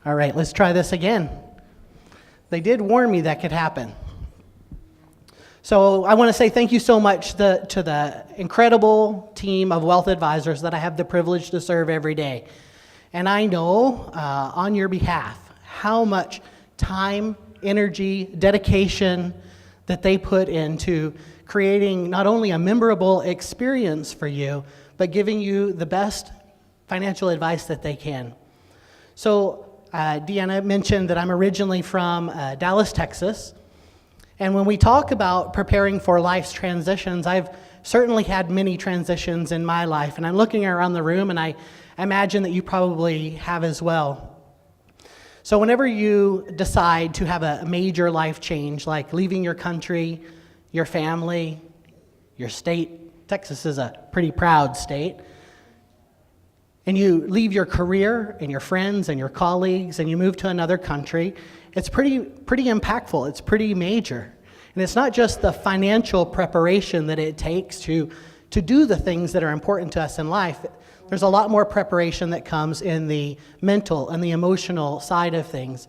All right, let's try this again. They did warn me that could happen. So I want to say thank you so much to the incredible team of wealth advisors that I have the privilege to serve every day. And I know on your behalf how much time, energy, dedication that they put into creating not only a memorable experience for you, but giving you the best financial advice that they can. So Deanna mentioned that I'm originally from Dallas, Texas. And when we talk about preparing for life's transitions, I've certainly had many transitions in my life. And I'm looking around the room, and I imagine that you probably have as well. So whenever you decide to have a major life change, like leaving your country, your family, your state — Texas is a pretty proud state — and you leave your career and your friends and your colleagues and you move to another country, it's pretty impactful. It's pretty major. And it's not just the financial preparation that it takes to do the things that are important to us in life. There's a lot more preparation that comes in the mental and the emotional side of things.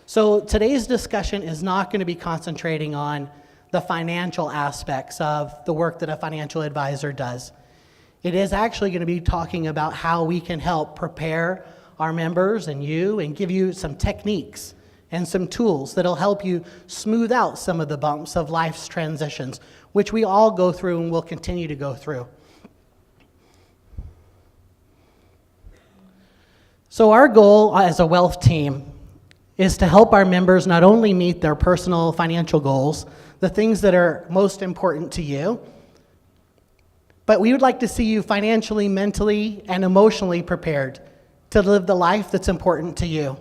So today's discussion is not going to be concentrating on the financial aspects of the work that a financial advisor does. It is actually going to be talking about how we can help prepare our members and you and give you some techniques and some tools that'll help you smooth out some of the bumps of life's transitions, which we all go through and will continue to go through. So our goal as a wealth team is to help our members not only meet their personal financial goals, the things that are most important to you, but we would like to see you financially, mentally, and emotionally prepared to live the life that's important to you.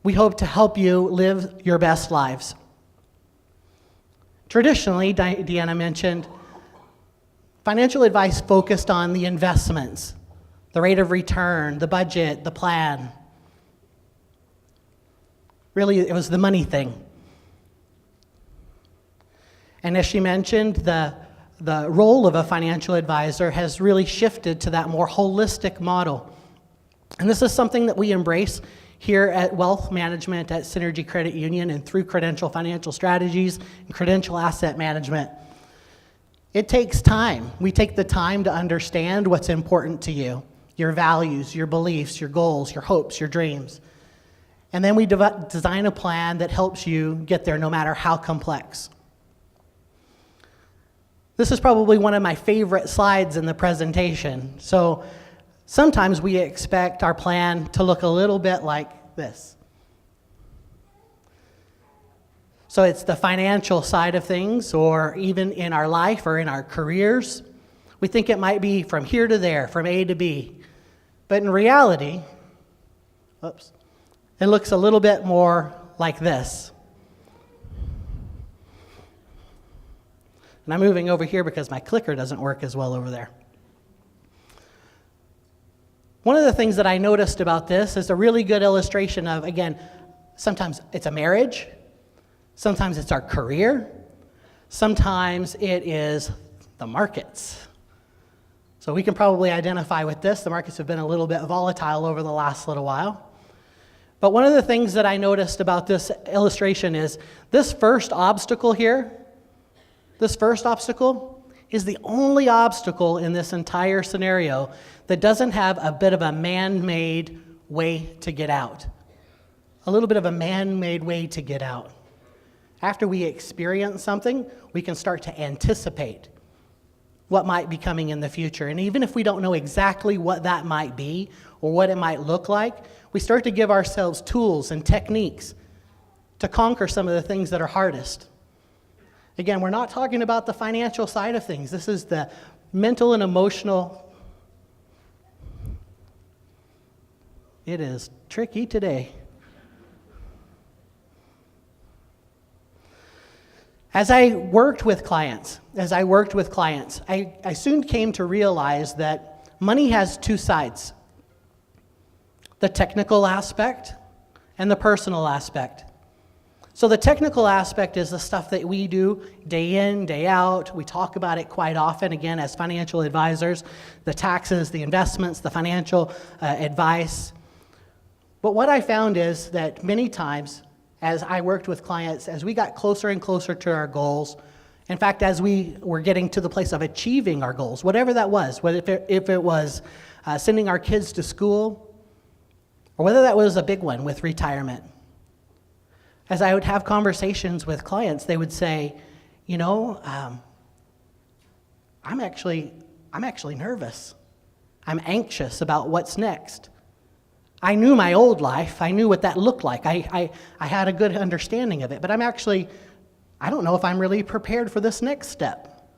We hope to help you live your best lives. Traditionally, Deanna mentioned, financial advice focused on the investments, the rate of return, the budget, the plan. Really, it was the money thing. And as she mentioned, the role of a financial advisor has really shifted to that more holistic model. And this is something that we embrace here at Wealth Management at Synergy Credit Union and through Credential Financial Strategies and Credential Asset Management. It takes time. We take the time to understand what's important to you, your values, your beliefs, your goals, your hopes, your dreams. And then we design a plan that helps you get there no matter how complex. This is probably one of my favorite slides in the presentation. So sometimes we expect our plan to look a little bit like this. So it's the financial side of things, or even in our life or in our careers. We think it might be from here to there, from A to B. But in reality, it looks a little bit more like this. And I'm moving over here because my clicker doesn't work as well over there. One of the things that I noticed about this is a really good illustration of, again, sometimes it's a marriage, sometimes it's our career, sometimes it is the markets. So we can probably identify with this. The markets have been a little bit volatile over the last little while. But one of the things that I noticed about this illustration is this first obstacle here, this first obstacle is the only obstacle in this entire scenario that doesn't have a bit of a man-made way to get out. A little bit of a man-made way to get out. After we experience something, we can start to anticipate what might be coming in the future. And even if we don't know exactly what that might be or what it might look like, we start to give ourselves tools and techniques to conquer some of the things that are hardest. Again, we're not talking about the financial side of things. This is the mental and emotional. It is tricky today. As I worked with clients, I soon came to realize that money has two sides: the technical aspect and the personal aspect. So the technical aspect is the stuff that we do day in, day out. We talk about it quite often, again, as financial advisors: the taxes, the investments, the financial advice. But what I found is that many times, as I worked with clients, as we got closer and closer to our goals, in fact, as we were getting to the place of achieving our goals, whatever that was, whether if it was sending our kids to school, or whether that was a big one with retirement, as I would have conversations with clients, they would say, you know, I'm actually nervous. I'm anxious about what's next. I knew my old life. I knew what that looked like. I had a good understanding of it, but I don't know if I'm really prepared for this next step.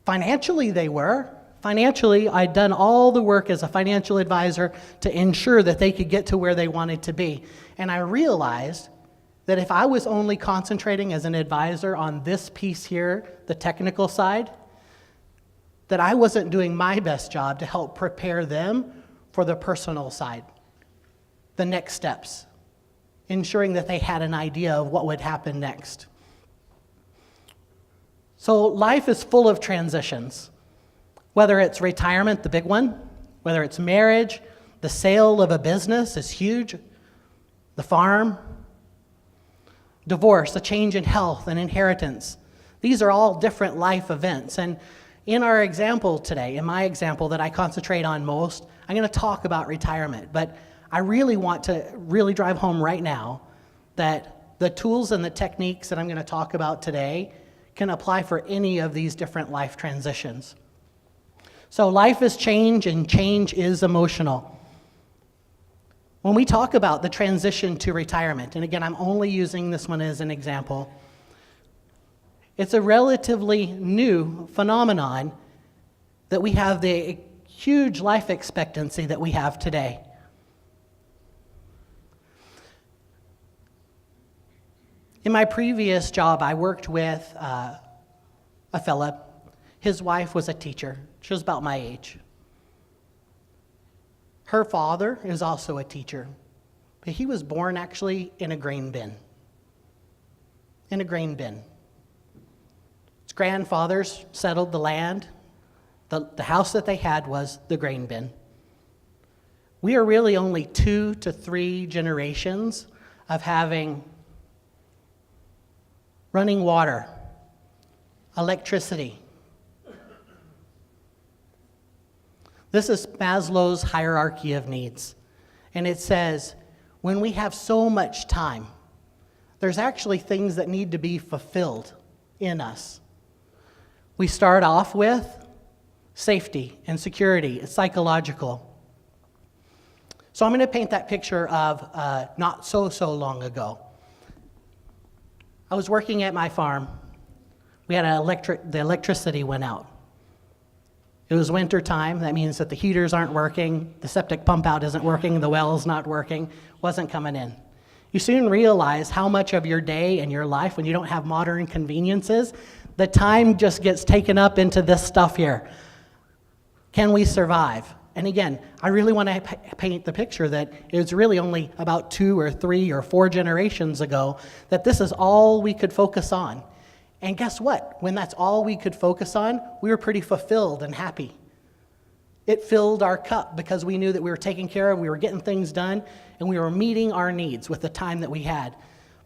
Financially, they were. Financially, I'd done all the work as a financial advisor to ensure that they could get to where they wanted to be. And I realized that if I was only concentrating as an advisor on this piece here, the technical side, that I wasn't doing my best job to help prepare them for the personal side, the next steps, ensuring that they had an idea of what would happen next. So life is full of transitions, whether it's retirement, the big one, whether it's marriage, the sale of a business is huge, the farm, divorce, a change in health and inheritance. These are all different life events. And in our example today, in my example that I concentrate on most, I'm going to talk about retirement, but I really want to really drive home right now that the tools and the techniques that I'm going to talk about today can apply for any of these different life transitions. So life is change, and change is emotional. When we talk about the transition to retirement, and again, I'm only using this one as an example, it's a relatively new phenomenon that we have the huge life expectancy that we have today. In my previous job, I worked with a fella. His wife was a teacher. She was about my age. Her father is also a teacher, but he was born actually in a grain bin. In a grain bin. His grandfathers settled the land. The house that they had was the grain bin. We are really only 2 to 3 generations of having running water, electricity. This is Maslow's hierarchy of needs. And it says, when we have so much time, there's actually things that need to be fulfilled in us. We start off with safety and security. It's psychological. So I'm going to paint that picture of not so long ago. I was working at my farm. We had the electricity went out. It was winter time. That means that the heaters aren't working, the septic pump out isn't working, the well's not working, wasn't coming in. You soon realize how much of your day and your life, when you don't have modern conveniences, the time just gets taken up into this stuff here. Can we survive? And again, I really want to paint the picture that it was really only about 2 or 3 or 4 generations ago that this is all we could focus on. And guess what? When that's all we could focus on, we were pretty fulfilled and happy. It filled our cup because we knew that we were taking care of, we were getting things done, and we were meeting our needs with the time that we had.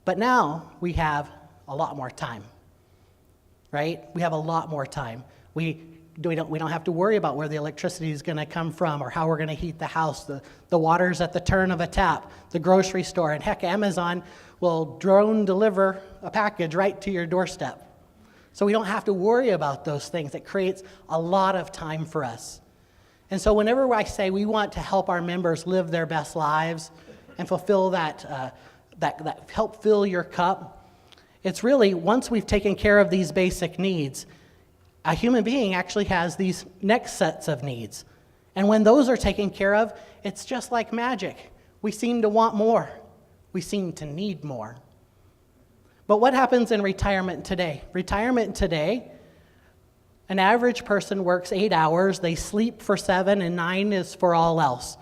But now we have a lot more time, right? We have a lot more time. We don't have to worry about where the electricity is going to come from or how we're going to heat the house. The water's at the turn of a tap, the grocery store, and heck, Amazon will drone deliver a package right to your doorstep. So we don't have to worry about those things. It creates a lot of time for us. And so whenever I say we want to help our members live their best lives and fulfill that help fill your cup, it's really once we've taken care of these basic needs, a human being actually has these next sets of needs. And when those are taken care of, it's just like magic. We seem to want more. We seem to need more. But what happens in retirement today? Retirement today, an average person works 8 hours, they sleep for 7, and 9 is for all else.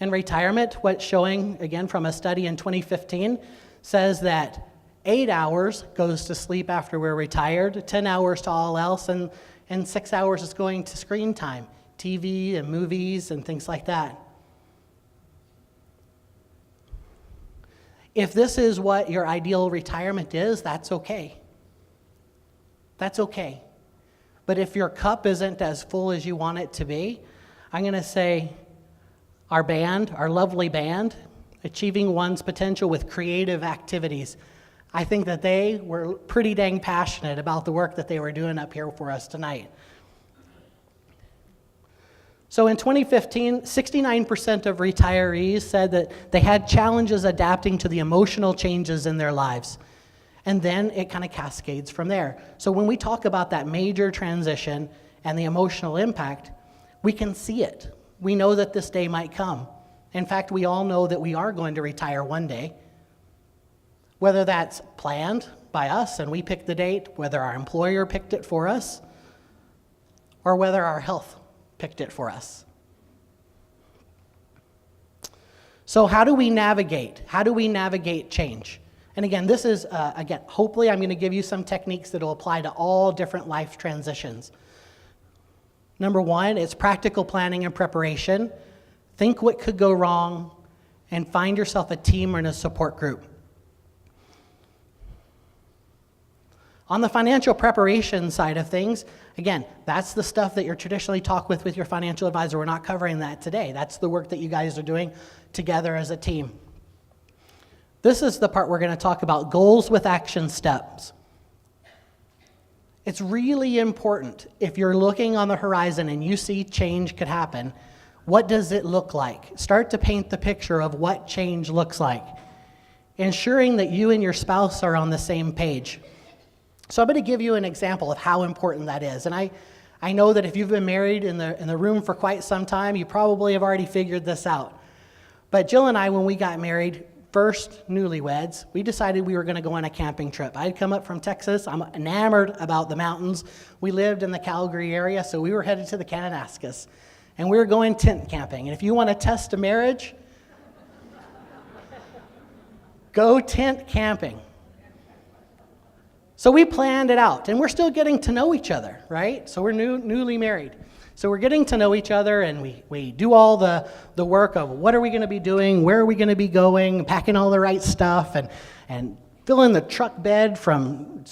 In retirement, what's showing, again from a study in 2015, says that 8 hours goes to sleep after we're retired, 10 hours to all else, and 6 hours is going to screen time, TV and movies and things like that. If this is what your ideal retirement is, that's okay. That's okay. But if your cup isn't as full as you want it to be, I'm going to say our band, our lovely band, Achieving One's Potential with Creative Activities, I think that they were pretty dang passionate about the work that they were doing up here for us tonight. So in 2015, 69% of retirees said that they had challenges adapting to the emotional changes in their lives. And then it kind of cascades from there. So when we talk about that major transition and the emotional impact, we can see it. We know that this day might come. In fact, we all know that we are going to retire one day. Whether that's planned by us and we picked the date, whether our employer picked it for us, or whether our health picked it for us. So how do we navigate? How do we navigate change? And again, this is, hopefully I'm going to give you some techniques that will apply to all different life transitions. Number one, it's practical planning and preparation. Think what could go wrong and find yourself a team or in a support group. On the financial preparation side of things, again, that's the stuff that you're traditionally taught with your financial advisor. We're not covering that today. That's the work that you guys are doing together as a team. This is the part we're going to talk about, goals with action steps. It's really important if you're looking on the horizon and you see change could happen, what does it look like? Start to paint the picture of what change looks like, ensuring that you and your spouse are on the same page. So I'm going to give you an example of how important that is. And I know that if you've been married in the room for quite some time, you probably have already figured this out. But Jill and I, when we got married, first newlyweds, we decided we were going to go on a camping trip. I'd come up from Texas. I'm enamored about the mountains. We lived in the Calgary area, so we were headed to the Kananaskis. And we were going tent camping. And if you want to test a marriage, go tent camping. So we planned it out, and we're still getting to know each other, right? So we're newly married. So we're getting to know each other, and we do all the work of what are we going to be doing, where are we going to be going, packing all the right stuff, and filling the truck bed from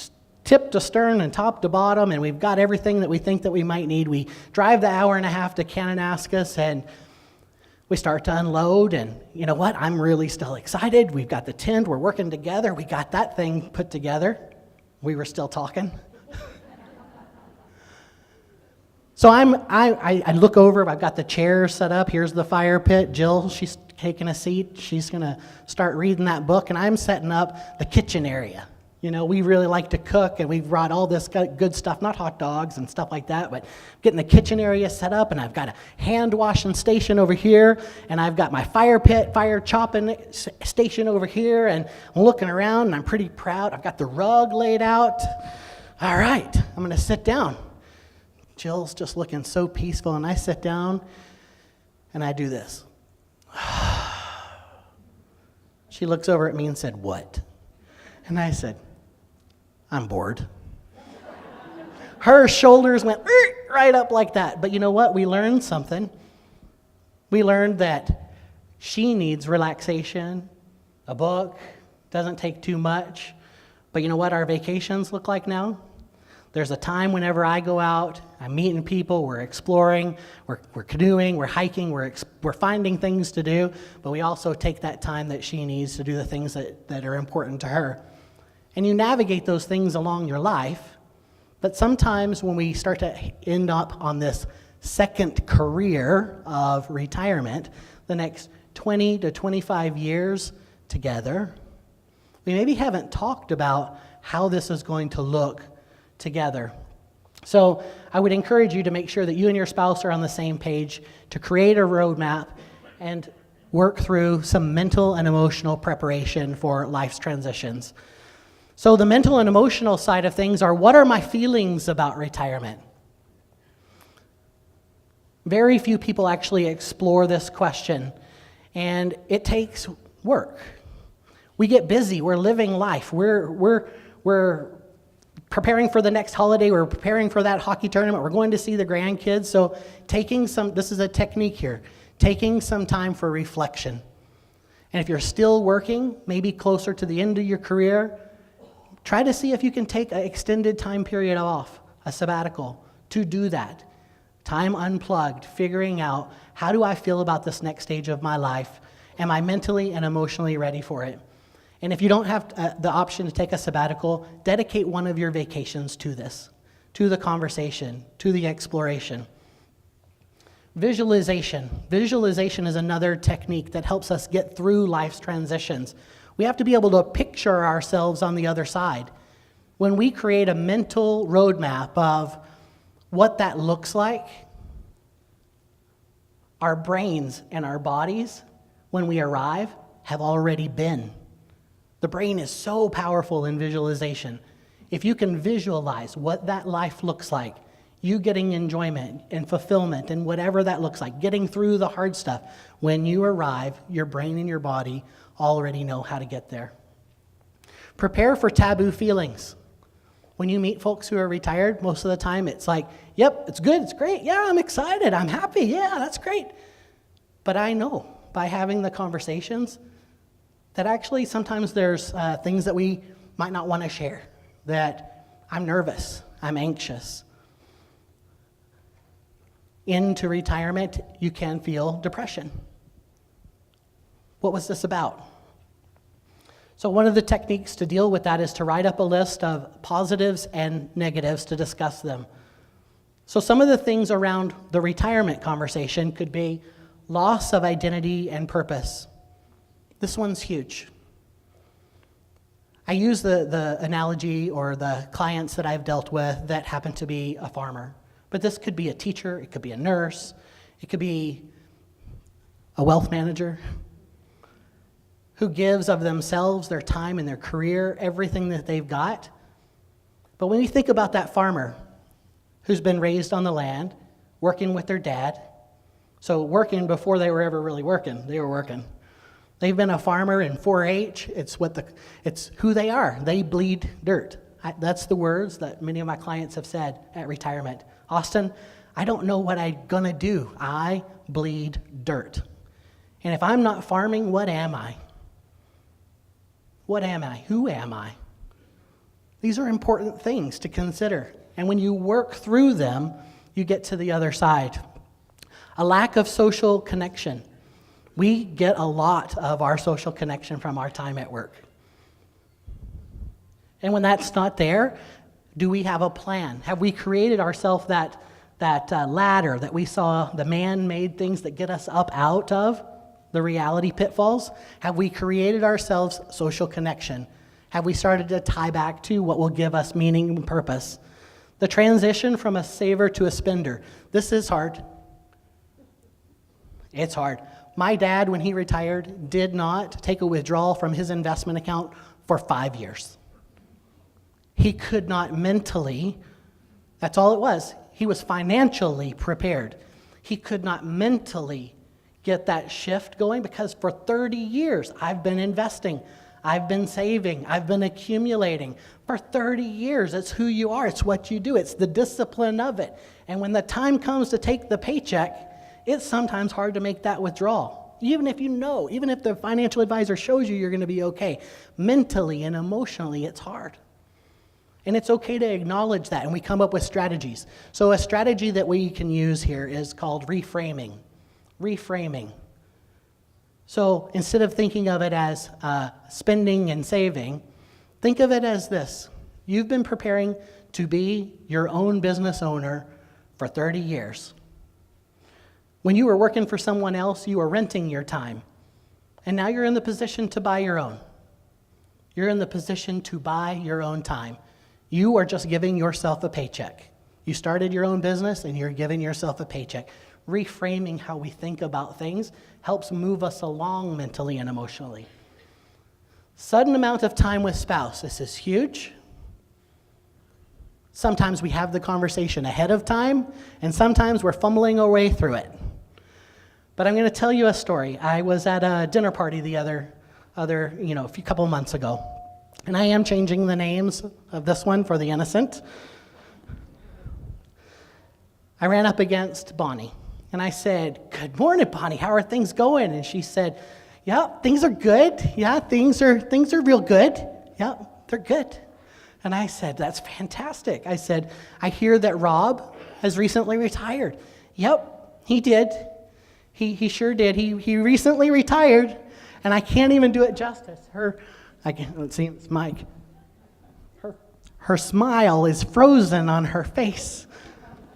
tip to stern and top to bottom, and we've got everything that we think that we might need. We drive the hour and a half to Kananaskis, and we start to unload, and you know what? I'm really still excited. We've got the tent. We're working together. We got that thing put together. We were still talking. So I look over, I've got the chairs set up, here's the fire pit. Jill, she's taking a seat, she's gonna start reading that book, and I'm setting up the kitchen area. You know, we really like to cook, and we've brought all this good stuff, not hot dogs and stuff like that, but getting the kitchen area set up, and I've got a hand washing station over here, and I've got my fire pit, fire chopping station over here, and I'm looking around, and I'm pretty proud. I've got the rug laid out. All right, I'm gonna sit down. Jill's just looking so peaceful, and I sit down, and I do this. She looks over at me and said, "What?" And I said, "I'm bored." Her shoulders went right up like that. But you know what? We learned something. We learned that she needs relaxation, a book, doesn't take too much. But you know what our vacations look like now? There's a time whenever I go out, I'm meeting people, we're exploring, we're canoeing, we're hiking, we're finding things to do, but we also take that time that she needs to do the things that are important to her. And you navigate those things along your life, but sometimes when we start to end up on this second career of retirement, the next 20 to 25 years together, we maybe haven't talked about how this is going to look together. So I would encourage you to make sure that you and your spouse are on the same page, to create a roadmap and work through some mental and emotional preparation for life's transitions. So the mental and emotional side of things are, what are my feelings about retirement? Very few people actually explore this question, and it takes work. We get busy, we're living life, we're preparing for the next holiday, we're preparing for that hockey tournament, we're going to see the grandkids. So this is a technique here, taking some time for reflection And if you're still working, maybe closer to the end of your career, try to see if you can take an extended time period off, a sabbatical, to do that. Time unplugged, figuring out, how do I feel about this next stage of my life? Am I mentally and emotionally ready for it? And if you don't have the option to take a sabbatical, dedicate one of your vacations to this, to the conversation, to the exploration. Visualization. Visualization is another technique that helps us get through life's transitions. We have to be able to picture ourselves on the other side. When we create a mental roadmap of what that looks like, our brains and our bodies, when we arrive, have already been. The brain is so powerful in visualization. If you can visualize what that life looks like, you getting enjoyment and fulfillment and whatever that looks like, getting through the hard stuff, when you arrive, your brain and your body already know how to get there. Prepare for taboo feelings. When you meet folks who are retired, most of the time it's like, yep, it's good, it's great, yeah, I'm excited, I'm happy, yeah, that's great. But I know by having the conversations that actually sometimes there's things that we might not want to share, that I'm nervous, I'm anxious. Into retirement, you can feel depression. What was this about? So one of the techniques to deal with that is to write up a list of positives and negatives to discuss them. So some of the things around the retirement conversation could be loss of identity and purpose. This one's huge. I use the analogy or the clients that I've dealt with that happen to be a farmer. But this could be a teacher, it could be a nurse, it could be a wealth manager who gives of themselves, their time and their career, everything that they've got. But when you think about that farmer who's been raised on the land, working with their dad, so working before they were ever really working, they were working. They've been a farmer in 4-H, it's who they are. They bleed dirt. That's the words that many of my clients have said at retirement. Austin, I don't know what I'm gonna do. I bleed dirt. And if I'm not farming, what am I? What am I? Who am I? These are important things to consider. And when you work through them, you get to the other side. A lack of social connection. We get a lot of our social connection from our time at work. And when that's not there, do we have a plan? Have we created ourselves that ladder that we saw, the man-made things that get us up out of the reality pitfalls? Have we created ourselves social connection? Have we started to tie back to what will give us meaning and purpose? The transition from a saver to a spender. This is hard. It's hard. My dad, when he retired, did not take a withdrawal from his investment account for 5 years. He could not mentally, that's all it was. He was financially prepared. He could not mentally get that shift going because for 30 years I've been investing, I've been saving, I've been accumulating. For 30 years, it's who you are, it's what you do, it's the discipline of it. And when the time comes to take the paycheck, it's sometimes hard to make that withdrawal. Even if you know, even if the financial advisor shows you you're going to be okay, mentally and emotionally, it's hard. And it's okay to acknowledge that, and we come up with strategies. So a strategy that we can use here is called reframing. Reframing. So instead of thinking of it as spending and saving, think of it as this. You've been preparing to be your own business owner for 30 years. When you were working for someone else, you were renting your time. And now you're in the position to buy your own. You're in the position to buy your own time. You are just giving yourself a paycheck. You started your own business and you're giving yourself a paycheck. Reframing how we think about things helps move us along mentally and emotionally. Sudden amount of time with spouse. This is huge. Sometimes we have the conversation ahead of time, and sometimes we're fumbling our way through it. But I'm going to tell you a story. I was at a dinner party a couple months ago. And I am changing the names of this one for the innocent. I ran up against Bonnie, and I said, "Good morning, Bonnie. How are things going?" And she said, Yep, things are good. Yeah, things are real good. Yep, they're good. And I said, that's fantastic. I said, I hear that Rob has recently retired. Yep, he did. He sure did. He recently retired, and I can't even do it justice. Let's see, it's Mike. Her smile is frozen on her face.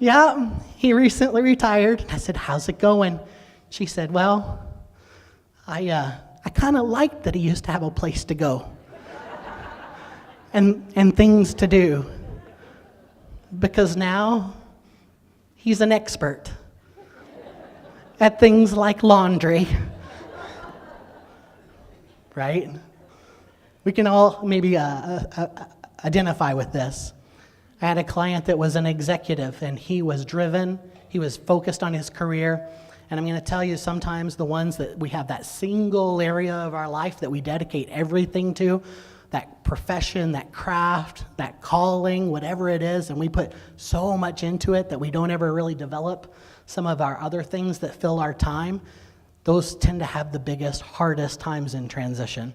Yeah, he recently retired. I said, how's it going? She said, well, I kind of liked that he used to have a place to go and things to do, because now he's an expert at things like laundry, right? We can all maybe identify with this. I had a client that was an executive, and he was driven, he was focused on his career, and I'm going to tell you, sometimes the ones that we have that single area of our life that we dedicate everything to, that profession, that craft, that calling, whatever it is, and we put so much into it that we don't ever really develop some of our other things that fill our time, those tend to have the biggest, hardest times in transition.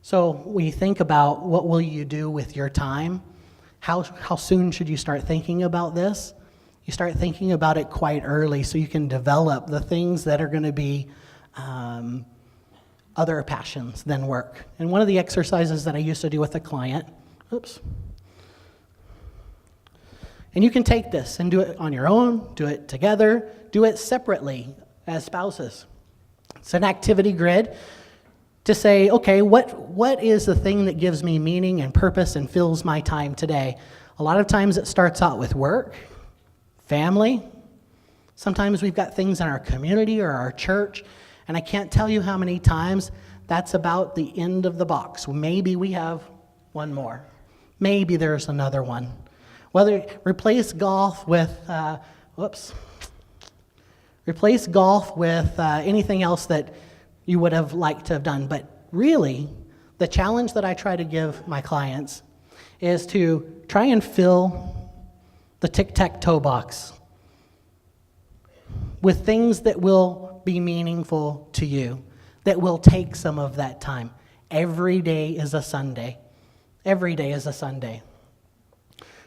So we think about, what will you do with your time? How soon should you start thinking about this? You start thinking about it quite early so you can develop the things that are going to be other passions than work. And one of the exercises that I used to do with a client, and you can take this and do it on your own, do it together, do it separately as spouses. It's an activity grid to say, okay, what is the thing that gives me meaning and purpose and fills my time today? A lot of times it starts out with work, family. Sometimes we've got things in our community or our church, and I can't tell you how many times that's about the end of the box. Maybe we have one more. Maybe there's another one. Whether replace golf with anything else that you would have liked to have done. But really, the challenge that I try to give my clients is to try and fill the tic-tac-toe box with things that will be meaningful to you, that will take some of that time. Every day is a Sunday. Every day is a Sunday.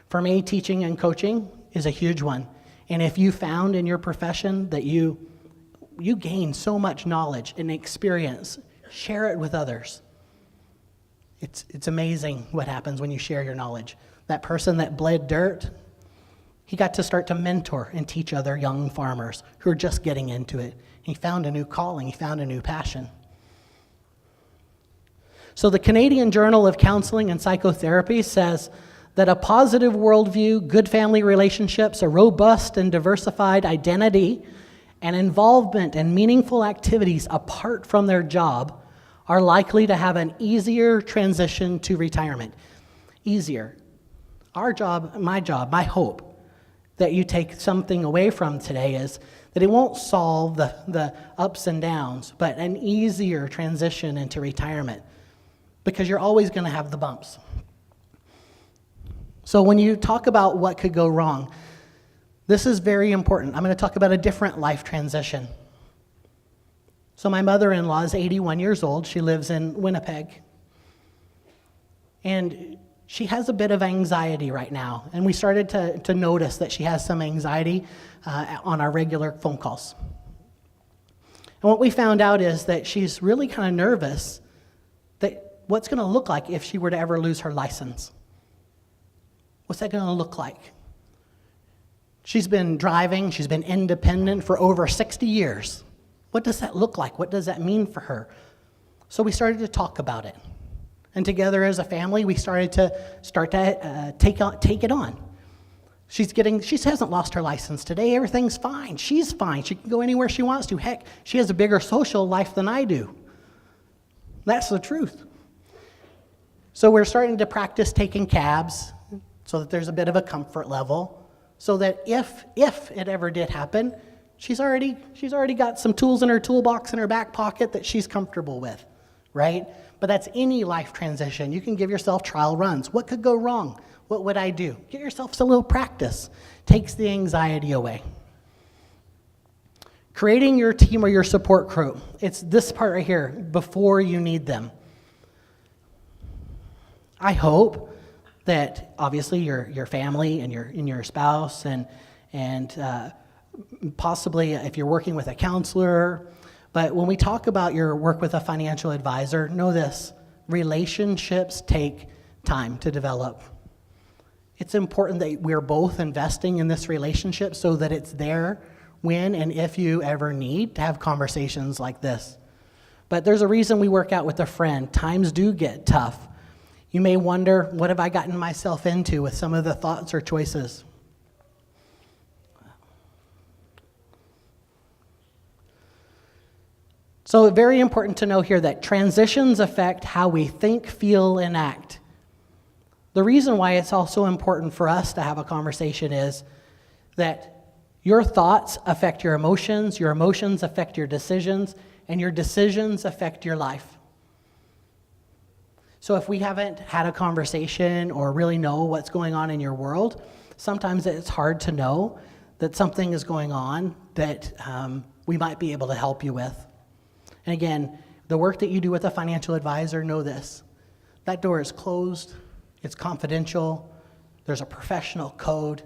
For me, teaching and coaching is a huge one. And if you found in your profession that you gain so much knowledge and experience, share it with others. It's amazing what happens when you share your knowledge. That person that bled dirt, he got to start to mentor and teach other young farmers who are just getting into it. He found a new calling, he found a new passion. So the Canadian Journal of Counseling and Psychotherapy says that a positive worldview, good family relationships, a robust and diversified identity, and involvement in meaningful activities apart from their job are likely to have an easier transition to retirement. Easier. Our job, my hope that you take something away from today is that it won't solve the ups and downs, but an easier transition into retirement, because you're always going to have the bumps. So when you talk about what could go wrong, this is very important. I'm going to talk about a different life transition. So my mother-in-law is 81 years old. She lives in Winnipeg. And she has a bit of anxiety right now. And we started to notice that she has some anxiety on our regular phone calls. And what we found out is that she's really kind of nervous that what's going to look like if she were to ever lose her license. What's that going to look like? She's been driving, she's been independent for over 60 years. What does that look like? What does that mean for her? So we started to talk about it. And together as a family, we started to take it on. She hasn't lost her license today. Everything's fine. She's fine. She can go anywhere she wants to. Heck, she has a bigger social life than I do. That's the truth. So we're starting to practice taking cabs so that there's a bit of a comfort level, so that if it ever did happen, she's already got some tools in her toolbox in her back pocket that she's comfortable with, right? But that's any life transition. You can give yourself trial runs. What could go wrong? What would I do? Get yourself a little practice. Takes the anxiety away. Creating your team or your support crew. It's this part right here, before you need them. I hope that obviously your family and your spouse and possibly if you're working with a counselor, but when we talk about your work with a financial advisor, know this, relationships take time to develop. It's important that we're both investing in this relationship so that it's there when and if you ever need to have conversations like this. But there's a reason we work out with a friend. Times do get tough. You may wonder, what have I gotten myself into with some of the thoughts or choices? So very important to know here that transitions affect how we think, feel, and act. The reason why it's also important for us to have a conversation is that your thoughts affect your emotions affect your decisions, and your decisions affect your life. So if we haven't had a conversation or really know what's going on in your world, sometimes it's hard to know that something is going on that we might be able to help you with. And again, the work that you do with a financial advisor, know this. That door is closed, it's confidential, there's a professional code,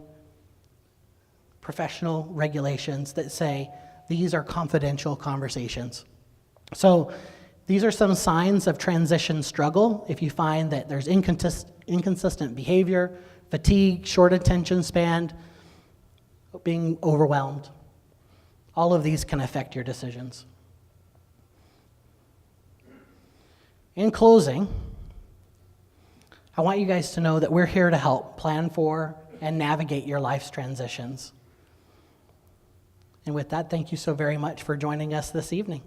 professional regulations that say these are confidential conversations. So these are some signs of transition struggle. If you find that there's inconsistent behavior, fatigue, short attention span, being overwhelmed, all of these can affect your decisions. In closing, I want you guys to know that we're here to help plan for and navigate your life's transitions. And with that, thank you so very much for joining us this evening.